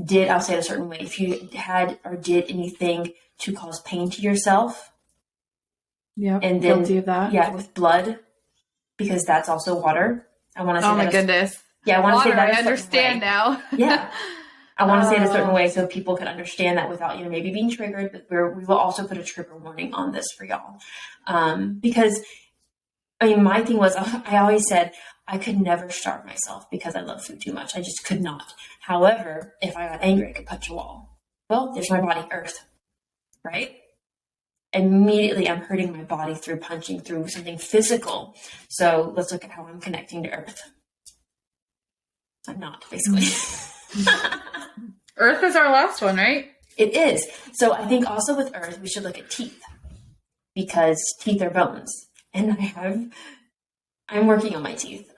did, I'll say it a certain way, if you had or did anything to cause pain to yourself. Yeah, and then, guilty of that. Yeah, with blood, because that's also water. I want to say oh my goodness. Yeah, I want to say that. I understand now. Yeah. I want to say it a certain way so people can understand that without, you know, maybe being triggered, but we will also put a trigger warning on this for y'all. Because, I mean, my thing was, I always said I could never starve myself because I love food too much. I just could not. However, if I got angry, I could punch a wall. Well, there's my body, Earth, right? Immediately I'm hurting my body through punching through something physical. So let's look at how I'm connecting to Earth. I'm not, basically. Earth is our last one, right? It is. So I think also with Earth, we should look at teeth, because teeth are bones. And I'm working on my teeth.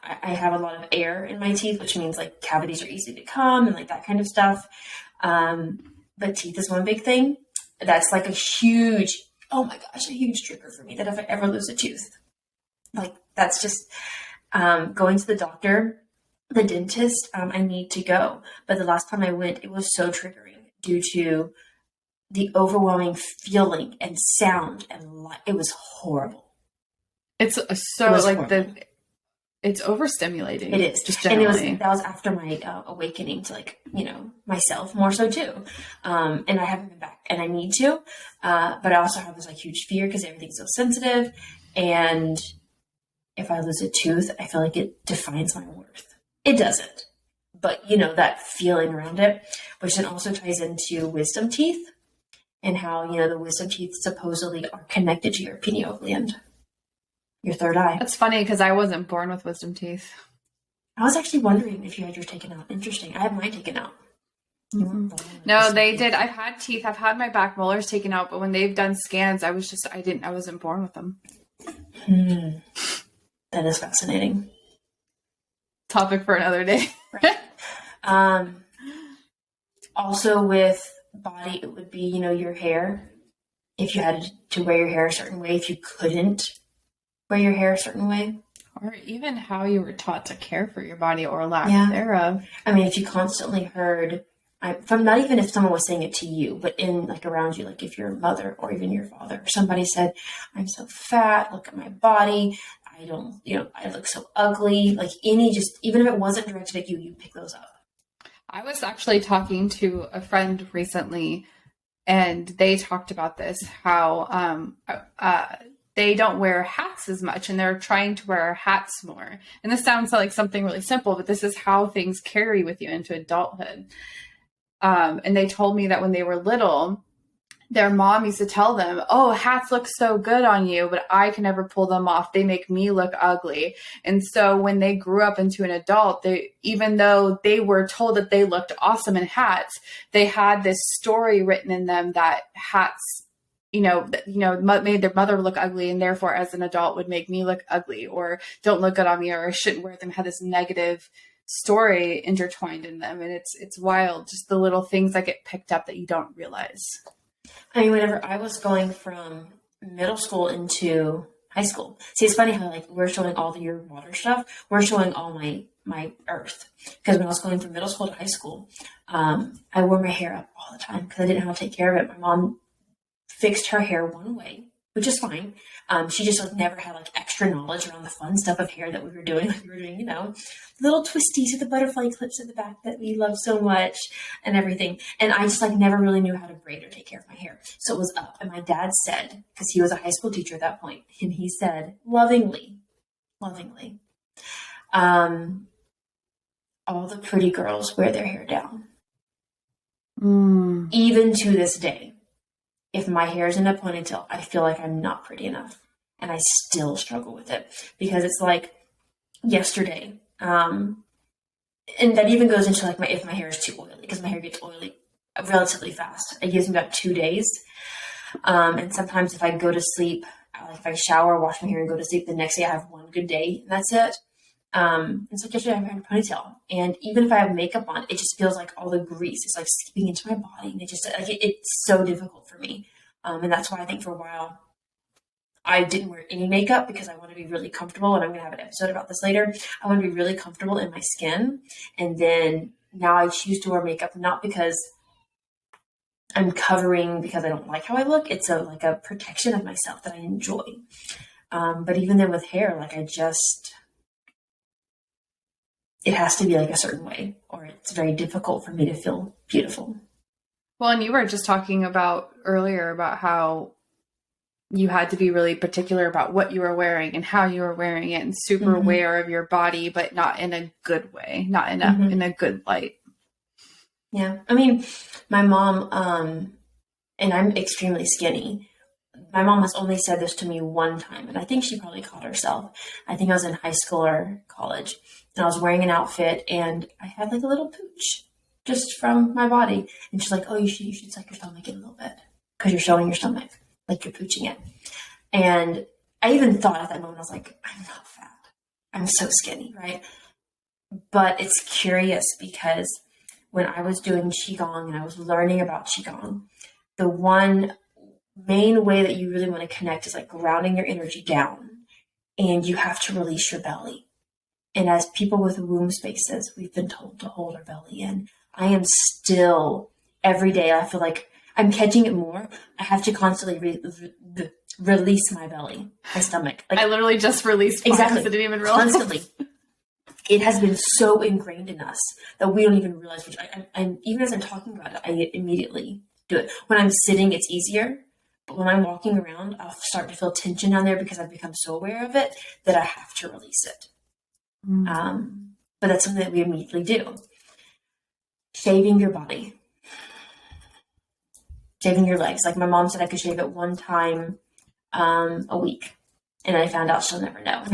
I have a lot of air in my teeth, which means like cavities are easy to come and like that kind of stuff. But teeth is one big thing. That's like a huge, oh my gosh, a huge trigger for me, that if I ever lose a tooth, like that's just going to the doctor. The dentist, I need to go. But the last time I went, it was so triggering due to the overwhelming feeling and sound and light. It was horrible. It's so like horrible. It's overstimulating. It is. Just generally. And that was after my awakening to, like, you know, myself more so too. And I haven't been back, and I need to. But I also have this like huge fear because everything's so sensitive. And if I lose a tooth, I feel like it defines my worth. It doesn't, but you know, that feeling around it, which then also ties into wisdom teeth and how, you know, the wisdom teeth supposedly are connected to your pineal gland, your third eye. That's funny because I wasn't born with wisdom teeth. I was actually wondering if you had yours taken out. Interesting. I had mine taken out. Mm-hmm. No, they did. I've had teeth. I've had my back molars taken out, but when they've done scans, I wasn't born with them. That is fascinating. Topic for another day. Right. Also with body, it would be, you know, your hair. If you had to wear your hair a certain way, if you couldn't wear your hair a certain way. Or even how you were taught to care for your body or lack thereof. I mean, if you constantly heard, from not even if someone was saying it to you, but in like around you, like if your mother or even your father, somebody said, I'm so fat, look at my body. I don't, I look so ugly. Like even if it wasn't directed at you, you pick those up. I was actually talking to a friend recently, and they talked about this, how they don't wear hats as much, and they're trying to wear hats more. And this sounds like something really simple, but this is how things carry with you into adulthood. And they told me that when they were little, their mom used to tell them, oh, hats look so good on you, but I can never pull them off. They make me look ugly. And so when they grew up into an adult, even though they were told that they looked awesome in hats, they had this story written in them that hats, made their mother look ugly, and therefore as an adult would make me look ugly, or don't look good on me, or I shouldn't wear them, had this negative story intertwined in them. And it's wild, just the little things that get picked up that you don't realize. I mean, whenever I was going from middle school into high school, see, it's funny how like we're showing all your water stuff. We're showing all my earth, because when I was going from middle school to high school, I wore my hair up all the time because I didn't know how to take care of it. My mom fixed her hair one way, which is fine. She just like never had like extra knowledge around the fun stuff of hair that we were doing. Like we were doing, little twisties with the butterfly clips at the back that we love so much and everything. And I just like never really knew how to braid or take care of my hair. So it was up. And my dad said, because he was a high school teacher at that point, and he said lovingly, all the pretty girls wear their hair down. Even to this day. If my hair is in a ponytail, I feel like I'm not pretty enough. And I still struggle with it, because it's like yesterday. And that even goes into like if my hair is too oily, because my hair gets oily relatively fast. It gives me about 2 days. And sometimes if I go to sleep, if I shower, wash my hair and go to sleep, the next day I have one good day and that's it. And so yesterday I'm wearing a ponytail, and even if I have makeup on, it just feels like all the grease is like seeping into my body, and it's so difficult for me. And that's why I think for a while I didn't wear any makeup, because I want to be really comfortable. And I'm going to have an episode about this later. I want to be really comfortable in my skin. And then now I choose to wear makeup, not because I'm covering because I don't like how I look. It's like a protection of myself that I enjoy. But even then with hair, like it has to be like a certain way, or it's very difficult for me to feel beautiful. Well, and you were just talking about earlier about how you had to be really particular about what you were wearing and how you were wearing it, and super aware of your body, but not in a good way, not in a good light. Yeah. I mean, my mom, and I'm extremely skinny. My mom has only said this to me one time, and I think she probably caught herself. I think I was in high school or college, and I was wearing an outfit, and I had like a little pooch just from my body. And she's like, oh, you should suck your stomach in a little bit, because you're showing your stomach, like you're pooching it. And I even thought at that moment, I was like, I'm not fat. I'm so skinny, right? But it's curious, because when I was doing Qigong and I was learning about Qigong, the one main way that you really want to connect is like grounding your energy down, and you have to release your belly. And as people with womb spaces, we've been told to hold our belly in. I am still, every day, I feel like I'm catching it more. I have to constantly release my belly, my stomach. Like, I literally just released mine, exactly. I didn't even realize. Constantly. It has been so ingrained in us that we don't even realize. Which I'm even as I'm talking about it, I immediately do it. When I'm sitting, it's easier. But when I'm walking around, I'll start to feel tension down there, because I've become so aware of it that I have to release it. But that's something that we immediately do. Shaving your body. Shaving your legs. Like my mom said I could shave it one time a week. And I found out she'll never know. And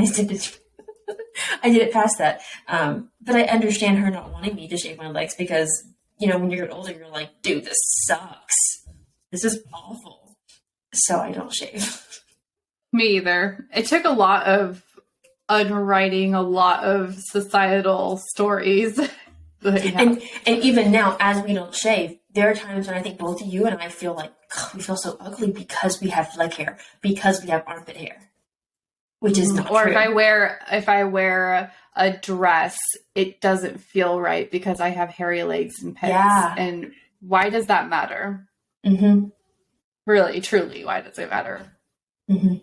I did it past that. But I understand her not wanting me to shave my legs, because, when you get older, you're like, dude, this sucks. This is awful. So I don't shave. Me either. It took a lot of unwriting, a lot of societal stories. And even now, as we don't shave, there are times when I think both you and I feel like we feel so ugly because we have leg hair, because we have armpit hair. which is not or true. if I wear a dress, it doesn't feel right because I have hairy legs and pits. Yeah. And why does that matter? Mm-hmm. Really, truly, why does it matter? Mm-hmm.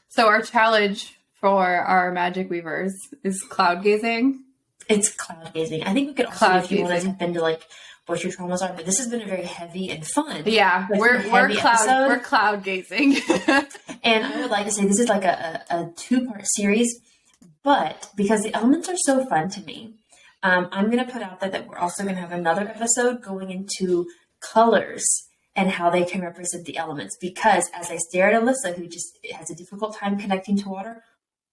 So our challenge for our magic weavers is cloud gazing. It's cloud gazing. I think we could also, Cloud if you want to gazing. tap into like what your traumas are, but this has been a very heavy and fun. Yeah, It's we're been a heavy episode. we're cloud gazing. And I would like to say this is like a 2-part series, but because the elements are so fun to me, I'm going to put out there that we're also going to have another episode going into colors and how they can represent the elements. Because as I stare at Alyssa, who just has a difficult time connecting to water,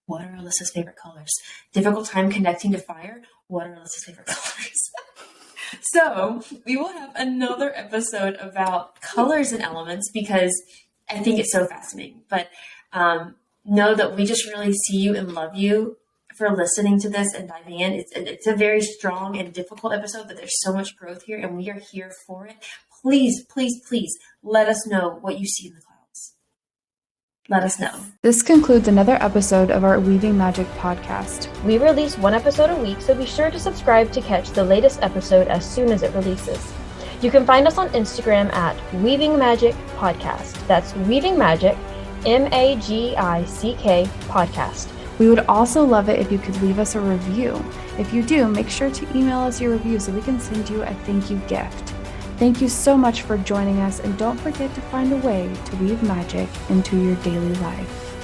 what are Alyssa's favorite colors? Difficult time connecting to fire, what are Alyssa's favorite colors? So we will have another episode about colors and elements because I think it's so fascinating. But know that we just really see you and love you for listening to this and diving in. It's a very strong and difficult episode, but there's so much growth here, and we are here for it. Please, please, please let us know what you see in the clouds. Let us know. This concludes another episode of our Weaving Magick podcast. We release 1 episode a week, so be sure to subscribe to catch the latest episode as soon as it releases. You can find us on Instagram at Weaving Magick Podcast. That's Weaving Magick, Magick Podcast. We would also love it if you could leave us a review. If you do, make sure to email us your review so we can send you a thank you gift. Thank you so much for joining us, and don't forget to find a way to weave magic into your daily life.